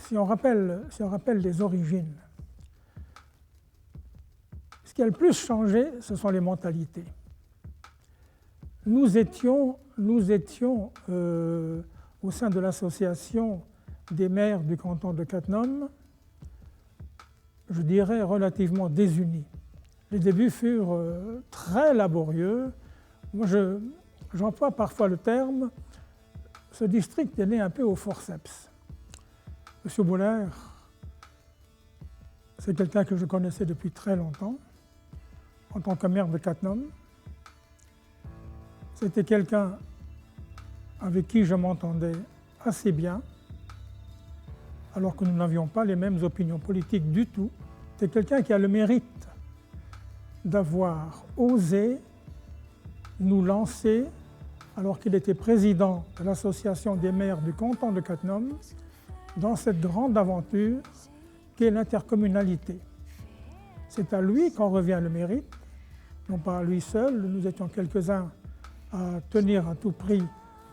si on rappelle les origines, ce qui a le plus changé, ce sont les mentalités. Nous étions au sein de l'association des maires du canton de Cattenom, je dirais relativement désunis. Les débuts furent très laborieux. Moi, j'emploie parfois le terme, ce district est né un peu au forceps. Monsieur Boulard, c'est quelqu'un que je connaissais depuis très longtemps, en tant que maire de Cattenom. C'était quelqu'un avec qui je m'entendais assez bien, alors que nous n'avions pas les mêmes opinions politiques du tout. C'est quelqu'un qui a le mérite d'avoir osé nous lancer, alors qu'il était président de l'association des maires du canton de Cattenom, dans cette grande aventure qu'est l'intercommunalité. C'est à lui qu'en revient le mérite, non pas à lui seul. Nous étions quelques-uns à tenir à tout prix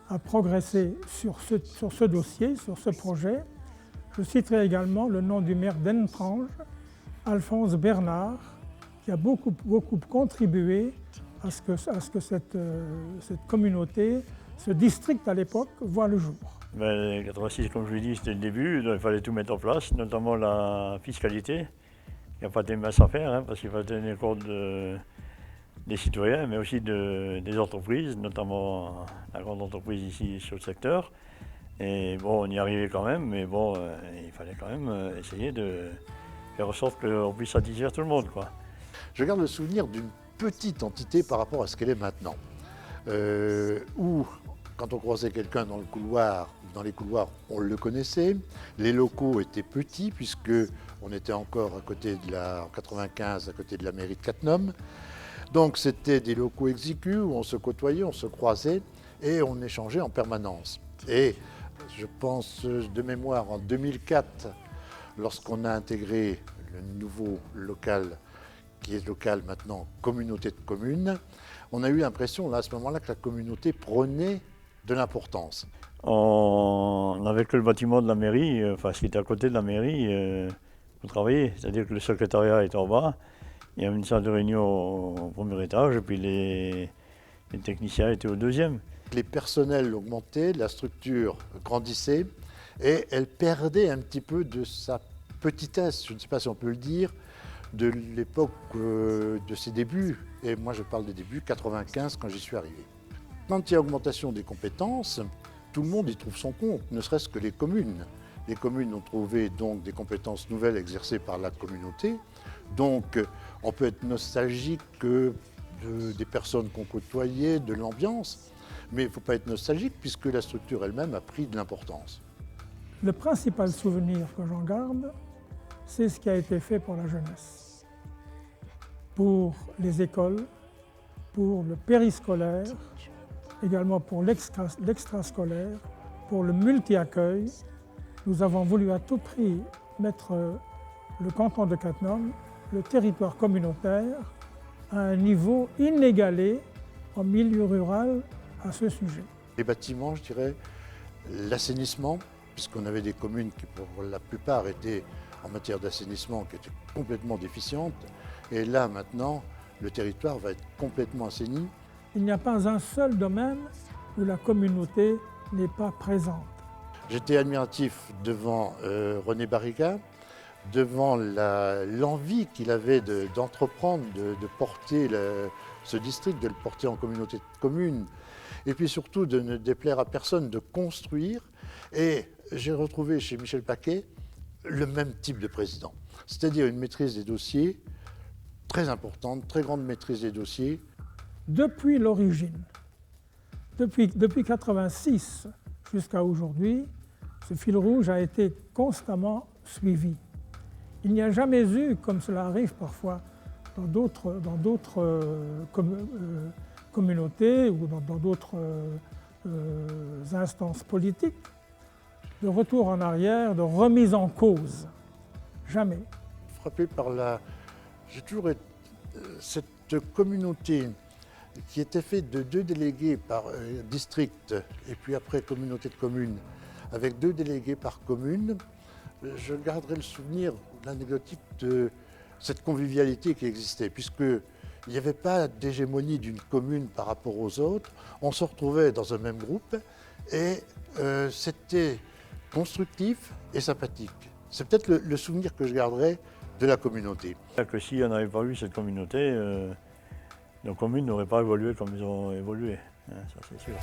à progresser sur ce dossier, sur ce projet. Je citerai également le nom du maire d'Entrange, Alphonse Bernard, qui a beaucoup contribué à ce que cette communauté, ce district à l'époque, voit le jour. Ben, 86, comme je l'ai dit, c'était le début, donc il fallait tout mettre en place, notamment la fiscalité. Il n'y a pas de mince à faire, hein, parce qu'il fallait tenir compte des citoyens, mais aussi des entreprises, notamment la grande entreprise ici sur le secteur. Et bon, on y arrivait quand même, mais bon, il fallait quand même essayer de faire en sorte qu'on puisse satisfaire tout le monde, quoi. Je garde le souvenir d'une petite entité par rapport à ce qu'elle est maintenant, où quand on croisait quelqu'un dans le couloir, dans les couloirs, on le connaissait. Les locaux étaient petits puisque on était encore à côté en 95, à côté de la mairie de Cattenom. Donc c'était des locaux exigus où on se côtoyait, on se croisait et on échangeait en permanence. Et je pense de mémoire en 2004, lorsqu'on a intégré le nouveau local, qui est local maintenant, communauté de communes, on a eu l'impression là, à ce moment-là que la communauté prenait de l'importance. On n'avait que le bâtiment de la mairie, enfin ce qui était à côté de la mairie, pour travailler. C'est-à-dire que le secrétariat est en bas, il y a une salle de réunion au premier étage, et puis les techniciens étaient au deuxième. Les personnels augmentaient, la structure grandissait, et elle perdait un petit peu de sa petitesse, je ne sais pas si on peut le dire, de l'époque de ses débuts. Et moi je parle des débuts, 95 quand j'y suis arrivé. Quand il y a augmentation des compétences, tout le monde y trouve son compte, ne serait-ce que les communes. Les communes ont trouvé donc des compétences nouvelles exercées par la communauté. Donc on peut être nostalgique des personnes qu'on côtoyait, de l'ambiance, mais il ne faut pas être nostalgique puisque la structure elle-même a pris de l'importance. Le principal souvenir que j'en garde, c'est ce qui a été fait pour la jeunesse, pour les écoles, pour le périscolaire, également pour l'extrascolaire, pour le multi-accueil. Nous avons voulu à tout prix mettre le canton de Cattenom, le territoire communautaire, à un niveau inégalé en milieu rural à ce sujet. Les bâtiments, je dirais, l'assainissement, puisqu'on avait des communes qui pour la plupart étaient en matière d'assainissement qui étaient complètement déficientes. Et là maintenant, le territoire va être complètement assaini. Il n'y a pas un seul domaine où la communauté n'est pas présente. J'étais admiratif devant René Barriga, devant l'envie qu'il avait d'entreprendre, de porter ce district, de le porter en communauté de communes, et puis surtout de ne déplaire à personne, de construire. Et j'ai retrouvé chez Michel Paquet le même type de président, c'est-à-dire une maîtrise des dossiers très importante, très grande maîtrise des dossiers. Depuis l'origine, depuis 1986 jusqu'à aujourd'hui, ce fil rouge a été constamment suivi. Il n'y a jamais eu, comme cela arrive parfois dans d'autres communautés ou dans d'autres instances politiques, de retour en arrière, de remise en cause. Jamais. Frappé par j'ai toujours été cette communauté qui était faite de 2 délégués par district et puis après communauté de communes, avec 2 délégués par commune, je garderai le souvenir, l'anecdotique de cette convivialité qui existait, puisqu'il n'y avait pas d'hégémonie d'une commune par rapport aux autres. On se retrouvait dans un même groupe et c'était constructif et sympathique. C'est peut-être le souvenir que je garderai de la communauté. Que si on n'avait pas eu cette communauté, nos communes n'auraient pas évolué comme ils ont évolué, hein, ça c'est sûr.